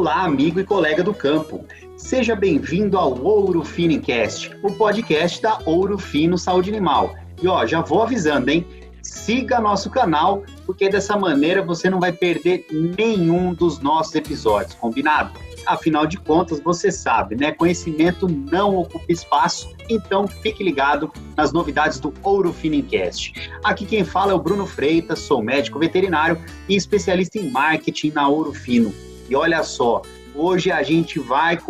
Olá, amigo e colega do campo. Seja bem-vindo ao Ouro Fino Cast, o podcast da Ouro Fino Saúde Animal. E já vou avisando, hein? Siga nosso canal, porque dessa maneira você não vai perder nenhum dos nossos episódios, combinado? Afinal de contas, você sabe, né? Conhecimento não ocupa espaço, então fique ligado nas novidades do Ouro Fino Cast. Aqui quem fala é o Bruno Freitas, sou médico veterinário e especialista em marketing na Ouro Fino. E olha só, hoje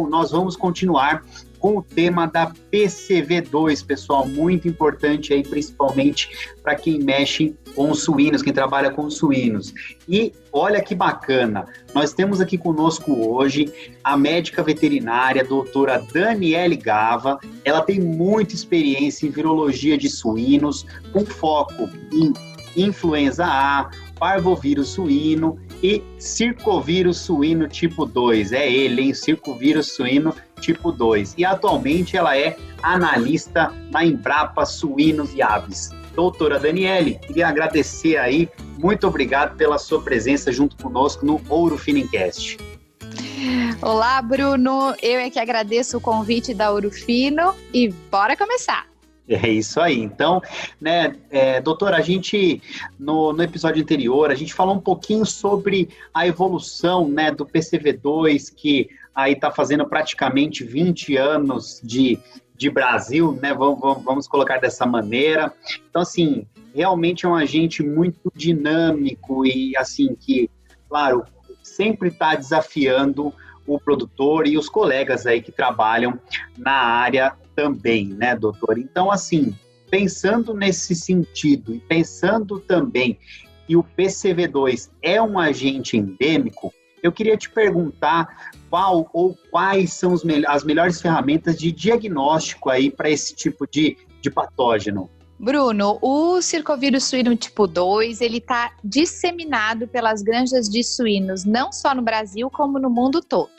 nós vamos continuar com o tema da PCV2, pessoal, muito importante aí, principalmente para quem mexe com suínos, quem trabalha com suínos. E olha que bacana, nós temos aqui conosco hoje a médica veterinária, a doutora Daniele Gava. Ela tem muita experiência em virologia de suínos, com foco em influenza A, parvovírus suíno e circovírus suíno tipo 2. É ele, hein? Circovírus suíno tipo 2. E atualmente ela é analista na Embrapa Suínos e Aves. Doutora Daniele, queria agradecer aí, muito obrigado pela sua presença junto conosco no Ouro Fino Cast. Olá, Bruno, eu é que agradeço o convite da Ouro Fino e bora começar. É isso aí. Então, doutora, a gente, no episódio anterior, a gente falou um pouquinho sobre a evolução, né, do PCV2, que aí está fazendo praticamente 20 anos de Brasil, né, vamos colocar dessa maneira. Então, assim, realmente é um agente muito dinâmico e, assim, que, claro, sempre está desafiando o produtor e os colegas aí que trabalham na área também, né, doutor? Então, assim, pensando nesse sentido e pensando também que o PCV2 é um agente endêmico, eu queria te perguntar quais são as melhores ferramentas de diagnóstico aí para esse tipo de patógeno. Bruno, o circovírus suíno tipo 2, ele está disseminado pelas granjas de suínos, não só no Brasil, como no mundo todo.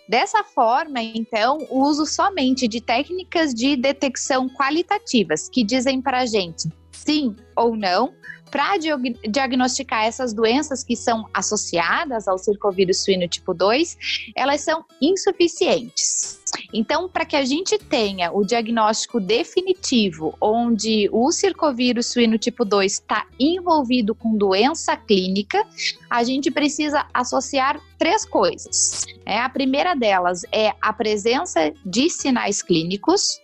Dessa forma, então, o uso somente de técnicas de detecção qualitativas, que dizem para a gente sim ou não, para diagnosticar essas doenças que são associadas ao circovírus suíno tipo 2, elas são insuficientes. Então, para que a gente tenha o diagnóstico definitivo, onde o circovírus suíno tipo 2 está envolvido com doença clínica, a gente precisa associar 3 coisas. A primeira delas é a presença de sinais clínicos.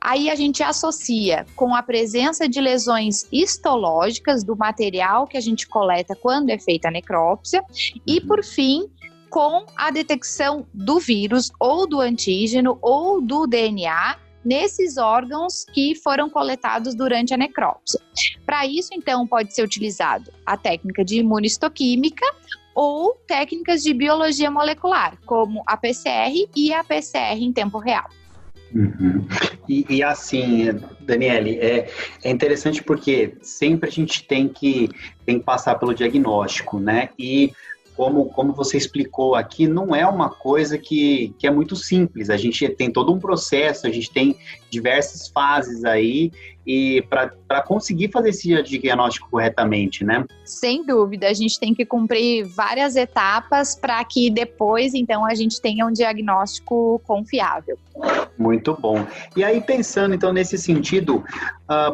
Aí a gente associa com a presença de lesões histológicas do material que a gente coleta quando é feita a necrópsia. E, por fim, com a detecção do vírus ou do antígeno ou do DNA nesses órgãos que foram coletados durante a necrópsia. Para isso, então, pode ser utilizado a técnica de imunistoquímica ou técnicas de biologia molecular, como a PCR e a PCR em tempo real. Uhum. E assim, Daniele, é interessante porque sempre a gente tem que passar pelo diagnóstico, né? E como você explicou aqui, não é uma coisa que é muito simples. A gente tem todo um processo, a gente tem diversas fases aí e para conseguir fazer esse diagnóstico corretamente, né? Sem dúvida, a gente tem que cumprir várias etapas para que depois, então, a gente tenha um diagnóstico confiável. Muito bom. E aí, pensando, então, nesse sentido,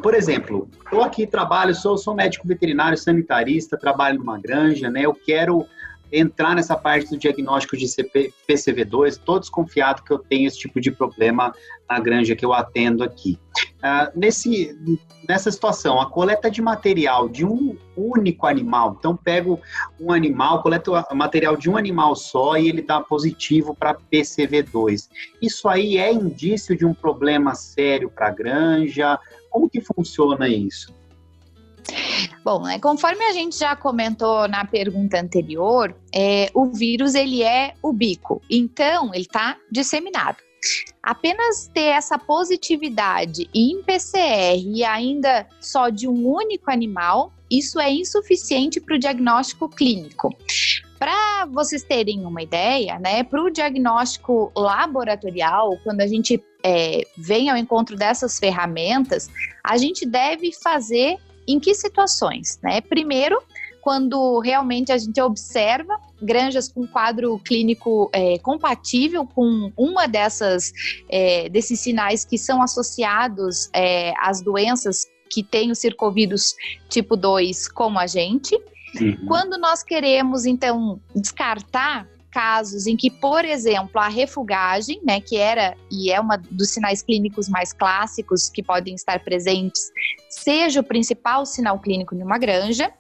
por exemplo, eu aqui sou médico veterinário sanitarista, trabalho numa granja, né? Eu quero entrar nessa parte do diagnóstico de PCV2, estou desconfiado que eu tenho esse tipo de problema na granja que eu atendo aqui. Nessa situação, a coleta de material de um único animal, então pego um animal, coleto o material de um animal só e ele dá positivo para PCV2. Isso aí é indício de um problema sério para a granja? Como que funciona isso? Bom, conforme a gente já comentou na pergunta anterior, o vírus ele é ubíquo, então ele está disseminado. Apenas ter essa positividade em PCR e ainda só de um único animal, isso é insuficiente para o diagnóstico clínico. Para vocês terem uma ideia, né, para o diagnóstico laboratorial, quando a gente vem ao encontro dessas ferramentas, a gente deve fazer em que situações, né? Primeiro, quando realmente a gente observa granjas com quadro clínico compatível com uma desses sinais que são associados às doenças que tem o circovírus tipo 2 como agente. Quando nós queremos, então, descartar casos em que, por exemplo, a refugagem, né, que era e é uma dos sinais clínicos mais clássicos que podem estar presentes, seja o principal sinal clínico de uma granja.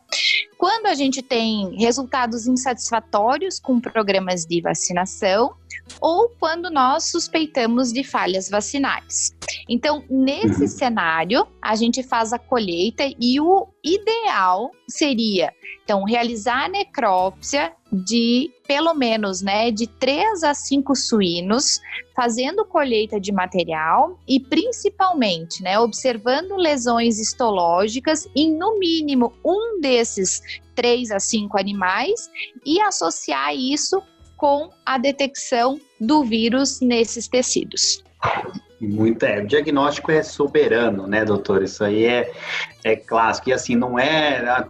Quando a gente tem resultados insatisfatórios com programas de vacinação ou quando nós suspeitamos de falhas vacinais. Então, nesse cenário, a gente faz a colheita e o ideal seria, então, realizar a necrópsia de pelo menos, né, de 3 a 5 suínos, fazendo colheita de material e principalmente, né, observando lesões histológicas em no mínimo um desses 3 a 5 animais e associar isso com a detecção do vírus nesses tecidos. O diagnóstico é soberano, né, doutor? Isso aí é clássico. E assim, não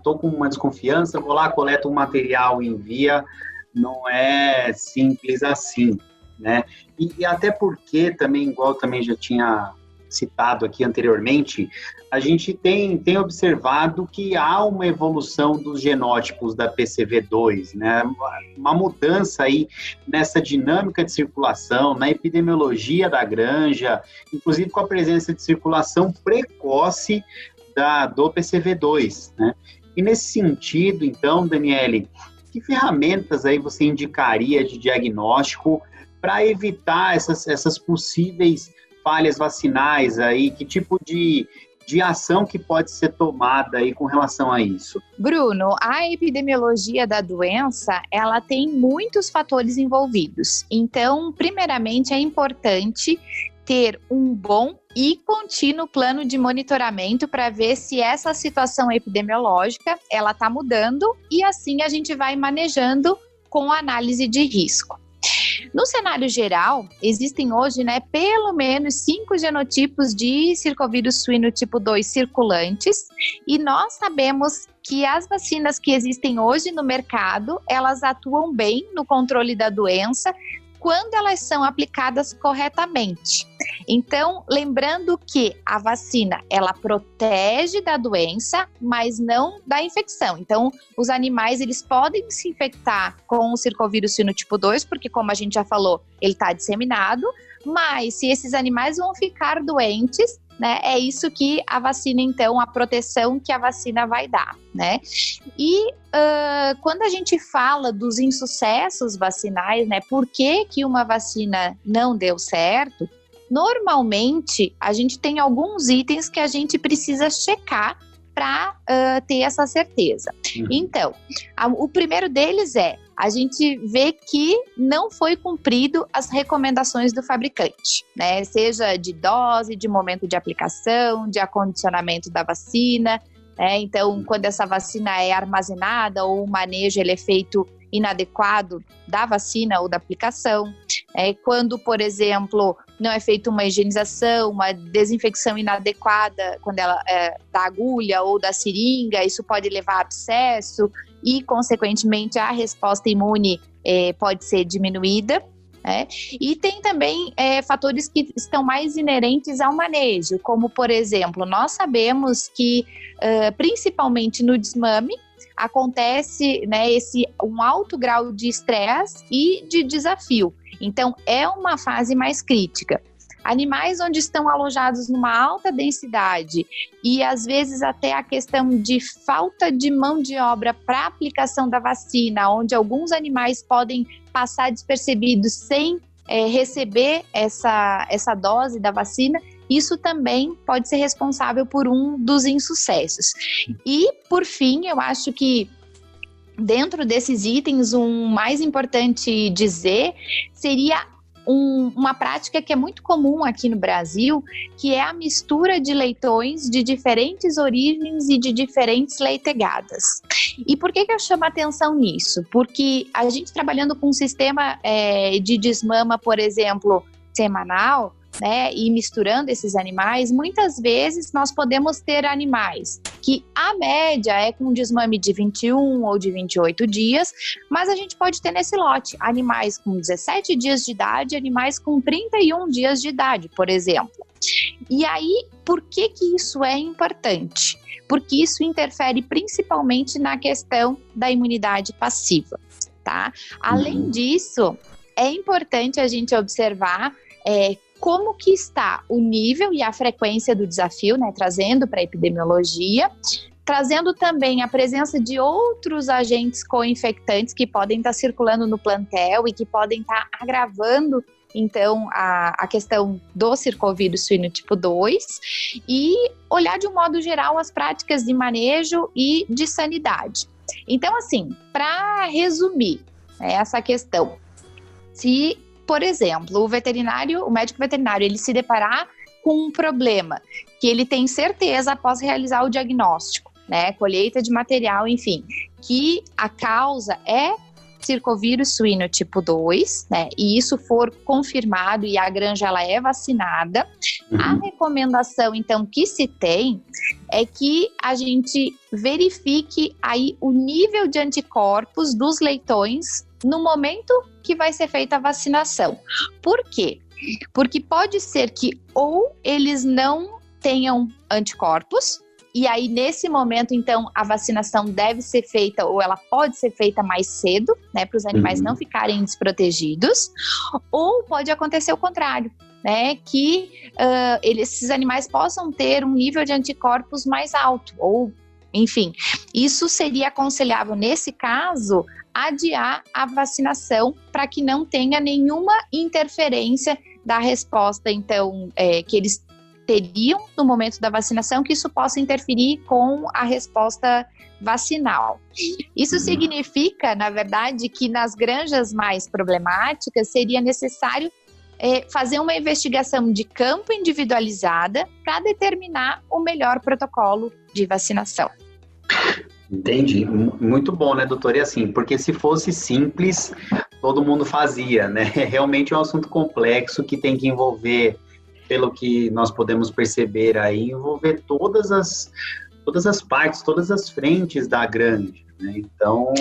tô com uma desconfiança, vou lá, coleto um material e envia, não é simples assim, né? E até porque também, igual também já tinha citado aqui anteriormente, a gente tem observado que há uma evolução dos genótipos da PCV2, né? Uma mudança aí nessa dinâmica de circulação, na epidemiologia da granja, inclusive com a presença de circulação precoce do PCV2, né? E nesse sentido, então, Daniele, que ferramentas aí você indicaria de diagnóstico para evitar essas possíveis falhas vacinais aí? Que tipo de ação que pode ser tomada aí com relação a isso? Bruno, a epidemiologia da doença, ela tem muitos fatores envolvidos. Então, primeiramente, é importante ter um bom e contínuo plano de monitoramento para ver se essa situação epidemiológica ela está mudando e assim a gente vai manejando com análise de risco. No cenário geral, existem hoje, né, pelo menos 5 genotipos de circovírus suíno tipo 2 circulantes e nós sabemos que as vacinas que existem hoje no mercado, elas atuam bem no controle da doença quando elas são aplicadas corretamente. Então, lembrando que a vacina, ela protege da doença, mas não da infecção. Então, os animais, eles podem se infectar com o circovírus suíno tipo 2, porque, como a gente já falou, ele está disseminado, mas se esses animais vão ficar doentes, né, é isso que a vacina, então, a proteção que a vacina vai dar, né? E quando a gente fala dos insucessos vacinais, né, por que uma vacina não deu certo, normalmente a gente tem alguns itens que a gente precisa checar para ter essa certeza. Então, o primeiro deles a gente vê que não foi cumprido as recomendações do fabricante, né? Seja de dose, de momento de aplicação, de acondicionamento da vacina, né? Então, quando essa vacina é armazenada ou o manejo ele é feito inadequado da vacina ou da aplicação, quando, por exemplo, não é feita uma higienização, uma desinfecção inadequada quando ela da agulha ou da seringa, isso pode levar a abscesso e, consequentemente, a resposta imune pode ser diminuída. E tem também fatores que estão mais inerentes ao manejo, como, por exemplo, nós sabemos que, principalmente no desmame, acontece, né, um alto grau de estresse e de desafio. Então, é uma fase mais crítica. Animais onde estão alojados numa alta densidade e, às vezes, até a questão de falta de mão de obra para aplicação da vacina, onde alguns animais podem passar despercebidos sem receber essa dose da vacina, isso também pode ser responsável por um dos insucessos. E, por fim, eu acho que dentro desses itens, mais importante dizer seria uma prática que é muito comum aqui no Brasil, que é a mistura de leitões de diferentes origens e de diferentes leitegadas. E por que eu chamo a atenção nisso? Porque a gente trabalhando com um sistema de desmama, por exemplo, semanal, né, e misturando esses animais, muitas vezes nós podemos ter animais que a média é com um desmame de 21 ou de 28 dias, mas a gente pode ter nesse lote animais com 17 dias de idade, animais com 31 dias de idade, por exemplo. E aí, por que isso é importante? Porque isso interfere principalmente na questão da imunidade passiva, tá? Além disso, é importante a gente observar como que está o nível e a frequência do desafio, né? Trazendo para a epidemiologia, trazendo também a presença de outros agentes co-infectantes que podem estar circulando no plantel e que podem estar agravando, então, a questão do circovírus suíno tipo 2 e olhar de um modo geral as práticas de manejo e de sanidade. Então, assim, para resumir, né, essa questão, se, por exemplo, o médico veterinário, ele se deparar com um problema que ele tem certeza após realizar o diagnóstico, né, colheita de material, enfim, que a causa é circovírus suíno tipo 2, né, e isso for confirmado e a granja ela é vacinada, a recomendação, então, que se tem é que a gente verifique aí o nível de anticorpos dos leitões no momento que vai ser feita a vacinação. Por quê? Porque pode ser que ou eles não tenham anticorpos, e aí nesse momento, então, a vacinação deve ser feita, ou ela pode ser feita mais cedo, né, para os animais não ficarem desprotegidos, ou pode acontecer o contrário, né, que esses animais possam ter um nível de anticorpos mais alto, ou, enfim, isso seria aconselhável, nesse caso, adiar a vacinação para que não tenha nenhuma interferência da resposta, então, que eles teriam no momento da vacinação, que isso possa interferir com a resposta vacinal. Isso significa, na verdade, que nas granjas mais problemáticas seria necessário fazer uma investigação de campo individualizada para determinar o melhor protocolo de vacinação. Entendi. Muito bom, né, doutora? E assim, porque se fosse simples, todo mundo fazia, né? Realmente é um assunto complexo que tem que envolver, pelo que nós podemos perceber aí, envolver todas as partes, todas as frentes da granja, né? Então...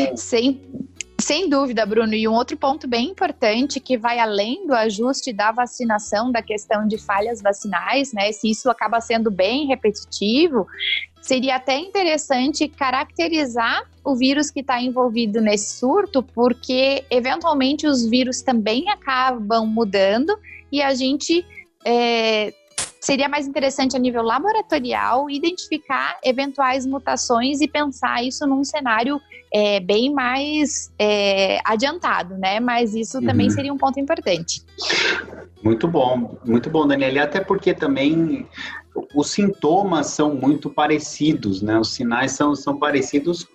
Sem dúvida, Bruno. E um outro ponto bem importante que vai além do ajuste da vacinação, da questão de falhas vacinais, né? Se isso acaba sendo bem repetitivo, seria até interessante caracterizar o vírus que está envolvido nesse surto, porque eventualmente os vírus também acabam mudando e a gente seria mais interessante a nível laboratorial identificar eventuais mutações e pensar isso num cenário bem mais adiantado, né? Mas isso também seria um ponto importante. Muito bom, Daniela. Até porque também os sintomas são muito parecidos, né? Os sinais são parecidos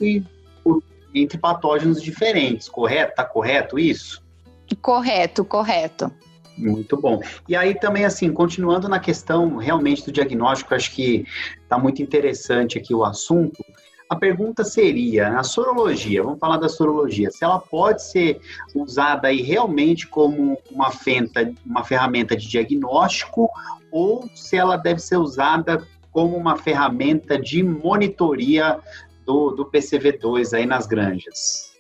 entre patógenos diferentes, correto? Tá correto isso? Correto. Muito bom. E aí também, assim, continuando na questão realmente do diagnóstico, acho que está muito interessante aqui o assunto. A pergunta seria, a sorologia, vamos falar da sorologia, se ela pode ser usada aí realmente como uma ferramenta de diagnóstico ou se ela deve ser usada como uma ferramenta de monitoria do PCV2 aí nas granjas?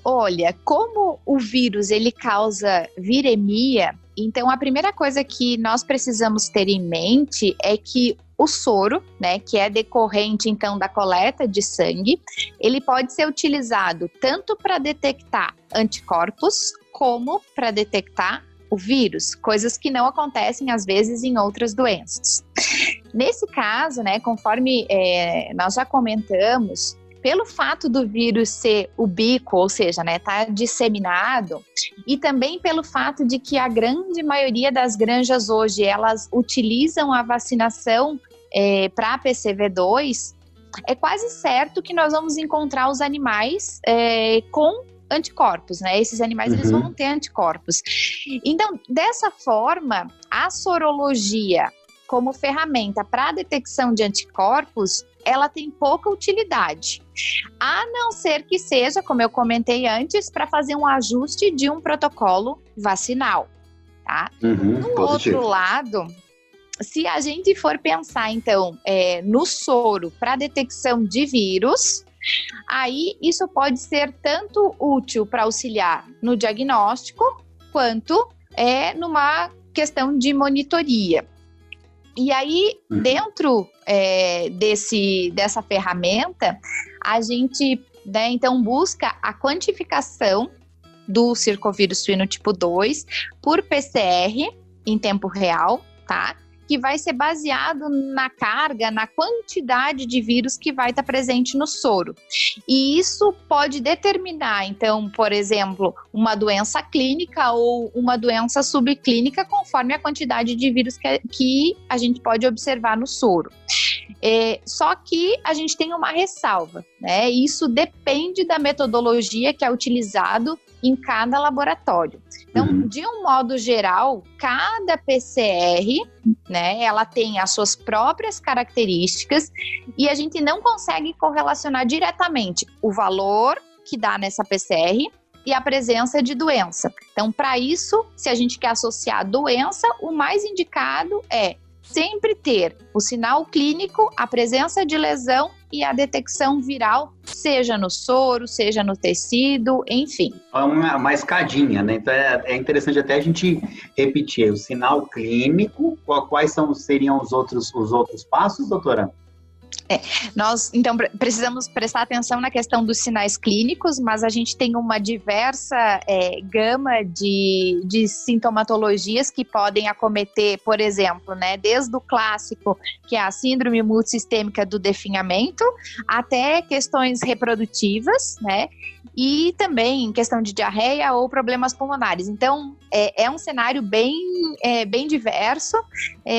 Olha, como o vírus ele causa viremia, então a primeira coisa que nós precisamos ter em mente é que o soro, né, que é decorrente então da coleta de sangue, ele pode ser utilizado tanto para detectar anticorpos como para detectar o vírus, coisas que não acontecem às vezes em outras doenças. Nesse caso, né, conforme nós já comentamos, pelo fato do vírus ser ubíquo, ou seja, né, tá disseminado, e também pelo fato de que a grande maioria das granjas hoje, elas utilizam a vacinação para PCV2, é quase certo que nós vamos encontrar os animais com anticorpos, né? Esses animais eles vão ter anticorpos. Então, dessa forma, a sorologia como ferramenta para a detecção de anticorpos, ela tem pouca utilidade, a não ser que seja, como eu comentei antes, para fazer um ajuste de um protocolo vacinal, tá? No outro lado, se a gente for pensar, então, no soro para detecção de vírus, aí isso pode ser tanto útil para auxiliar no diagnóstico, quanto numa questão de monitoria. E aí, dentro dessa ferramenta, a gente, né, então, busca a quantificação do circovírus suíno tipo 2 por PCR em tempo real, tá? Que vai ser baseado na carga, na quantidade de vírus que vai estar presente no soro. E isso pode determinar, então, por exemplo, uma doença clínica ou uma doença subclínica conforme a quantidade de vírus que a gente pode observar no soro. Só que a gente tem uma ressalva, né? Isso depende da metodologia que é utilizado em cada laboratório. Então, de um modo geral, cada PCR, né, ela tem as suas próprias características e a gente não consegue correlacionar diretamente o valor que dá nessa PCR e a presença de doença. Então, para isso, se a gente quer associar a doença, o mais indicado é sempre ter o sinal clínico, a presença de lesão e a detecção viral, seja no soro, seja no tecido, enfim. É uma escadinha, né? Então é interessante até a gente repetir o sinal clínico. Quais seriam os outros passos, doutora? Nós, então, precisamos prestar atenção na questão dos sinais clínicos, mas a gente tem uma diversa gama de sintomatologias que podem acometer, por exemplo, né, desde o clássico, que é a síndrome multissistêmica do definhamento, até questões reprodutivas, né, e também questão de diarreia ou problemas pulmonares. Então, é um cenário bem diverso,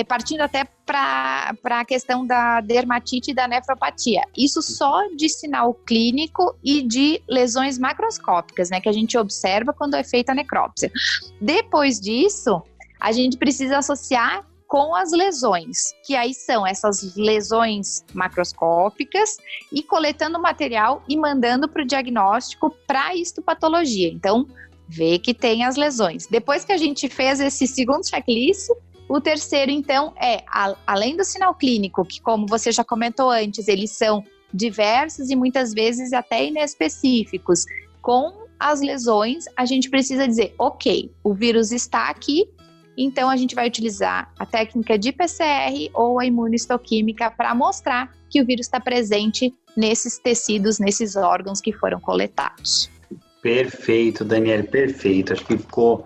partindo até para a questão da dermatite e da nefropatia. Isso só de sinal clínico e de lesões macroscópicas, né, que a gente observa quando é feita a necrópsia. Depois disso, a gente precisa associar com as lesões, que aí são essas lesões macroscópicas, e coletando material e mandando para o diagnóstico para a histopatologia. Então, vê que tem as lesões. Depois que a gente fez esse segundo checklist, o terceiro, então, além do sinal clínico, que, como você já comentou antes, eles são diversos e muitas vezes até inespecíficos. Com as lesões, a gente precisa dizer, ok, o vírus está aqui, então a gente vai utilizar a técnica de PCR ou a imunohistoquímica para mostrar que o vírus está presente nesses tecidos, nesses órgãos que foram coletados. Perfeito, Daniele, perfeito. Acho que ficou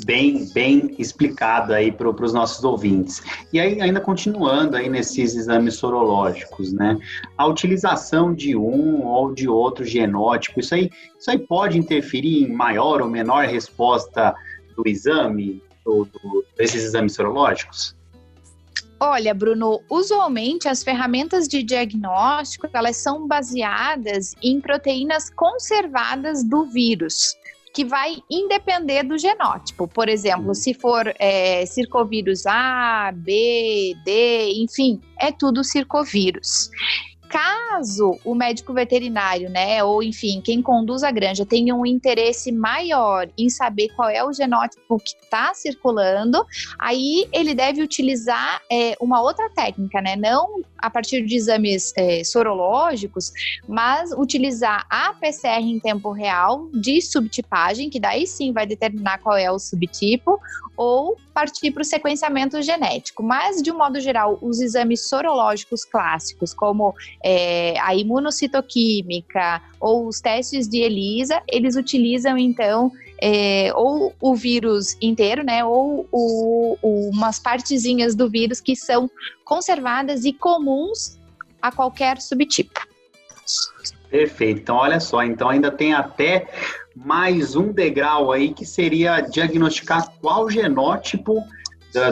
bem explicado aí para os nossos ouvintes. E aí, ainda continuando aí nesses exames sorológicos, né? A utilização de um ou de outro genótipo, isso aí pode interferir em maior ou menor resposta do exame, desses exames sorológicos? Olha, Bruno, usualmente as ferramentas de diagnóstico, elas são baseadas em proteínas conservadas do vírus, que vai independer do genótipo. Por exemplo, se for circovírus A, B, D, enfim, é tudo circovírus. Caso o médico veterinário, né, ou enfim, quem conduz a granja tenha um interesse maior em saber qual é o genótipo que está circulando, aí ele deve utilizar uma outra técnica, né, não a partir de exames sorológicos, mas utilizar a PCR em tempo real de subtipagem, que daí sim vai determinar qual é o subtipo, ou partir para o sequenciamento genético. Mas, de um modo geral, os exames sorológicos clássicos, como a imunocitoquímica ou os testes de ELISA, eles utilizam, então, ou o vírus inteiro, né, ou umas partezinhas do vírus que são conservadas e comuns a qualquer subtipo. Perfeito. Então, olha só, então ainda tem até mais um degrau aí, que seria diagnosticar qual genótipo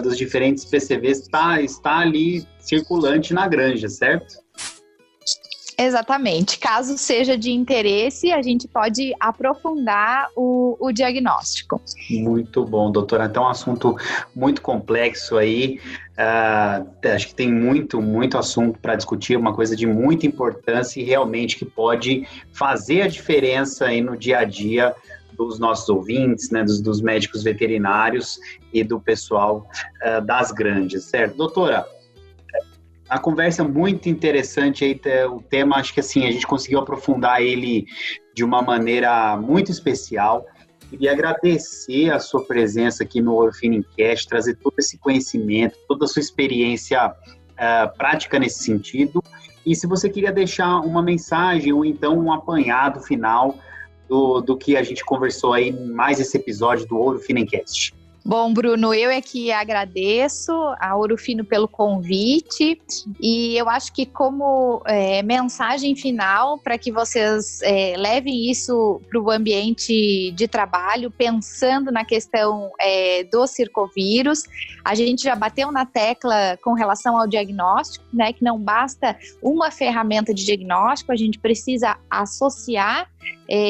dos diferentes PCVs está ali circulante na granja, certo? Exatamente. Caso seja de interesse, a gente pode aprofundar o diagnóstico. Muito bom, doutora. Então, é um assunto muito complexo aí. Acho que tem muito assunto para discutir, uma coisa de muita importância e realmente que pode fazer a diferença aí no dia a dia dos nossos ouvintes, né, dos médicos veterinários e do pessoal das granjas, certo? Doutora, a conversa é muito interessante, aí, o tema, acho que assim, a gente conseguiu aprofundar ele de uma maneira muito especial. Queria agradecer a sua presença aqui no Ouro Fino Cast, trazer todo esse conhecimento, toda a sua experiência prática nesse sentido. E se você queria deixar uma mensagem ou então um apanhado final do que a gente conversou aí em mais esse episódio do Ouro Fino Cast. Bom, Bruno, eu é que agradeço a Ouro Fino pelo convite e eu acho que como mensagem final para que vocês levem isso para o ambiente de trabalho, pensando na questão do circovírus, a gente já bateu na tecla com relação ao diagnóstico, né, que não basta uma ferramenta de diagnóstico, a gente precisa associar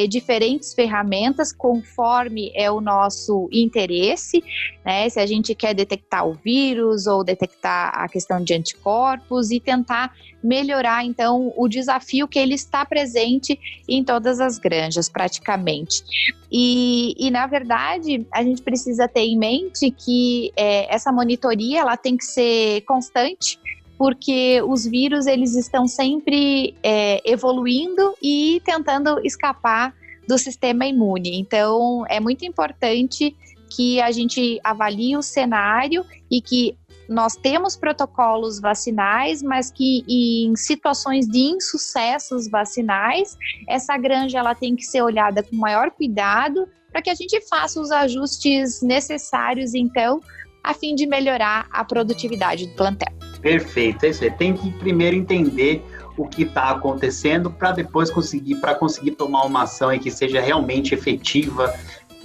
diferentes ferramentas conforme é o nosso interesse, né? Se a gente quer detectar o vírus ou detectar a questão de anticorpos e tentar melhorar, então, o desafio que ele está presente em todas as granjas, praticamente. E na verdade, a gente precisa ter em mente que essa monitoria ela tem que ser constante, porque os vírus eles estão sempre evoluindo e tentando escapar do sistema imune. Então, é muito importante que a gente avalie o cenário e que nós temos protocolos vacinais, mas que em situações de insucessos vacinais, essa granja ela tem que ser olhada com maior cuidado para que a gente faça os ajustes necessários, então, a fim de melhorar a produtividade do plantel. Perfeito, é isso aí. Tem que primeiro entender o que está acontecendo para depois conseguir tomar uma ação aí que seja realmente efetiva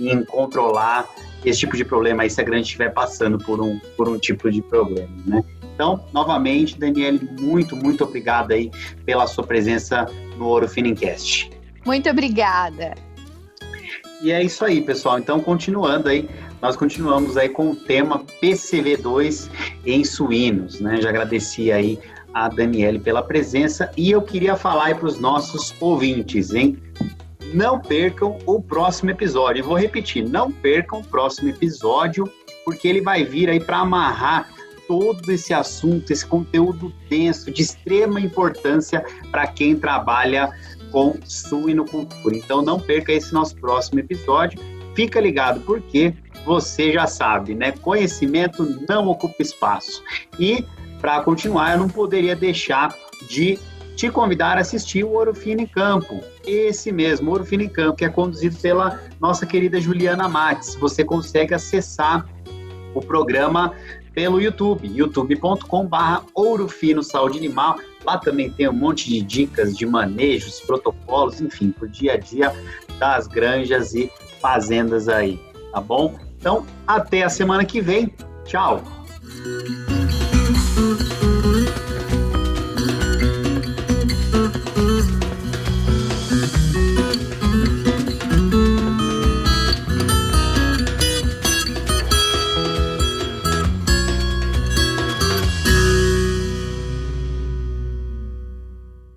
em controlar esse tipo de problema aí, se a granja estiver passando por um tipo de problema, né? Então, novamente, Daniele, muito, muito obrigado aí pela sua presença no Ouro Fino Cast. Muito obrigada. E é isso aí, pessoal. Então, continuando aí, nós continuamos aí com o tema PCV2 em suínos, né? Já agradeci aí a Daniele pela presença e eu queria falar aí para os nossos ouvintes, hein? Não percam o próximo episódio. Eu vou repetir, não percam o próximo episódio, porque ele vai vir aí para amarrar todo esse assunto, esse conteúdo denso, de extrema importância para quem trabalha com suinocultura. Então não perca esse nosso próximo episódio. Fica ligado, porque você já sabe, né? Conhecimento não ocupa espaço. E, para continuar, eu não poderia deixar de te convidar a assistir o Ouro Fino em Campo. Esse mesmo, Ouro Fino em Campo, que é conduzido pela nossa querida Juliana Mates. Você consegue acessar o programa pelo YouTube, youtube.com/Ouro Fino Saúde Animal. Lá também tem um monte de dicas de manejos, protocolos, enfim, pro dia a dia das granjas e fazendas aí, tá bom? Então, até a semana que vem. Tchau!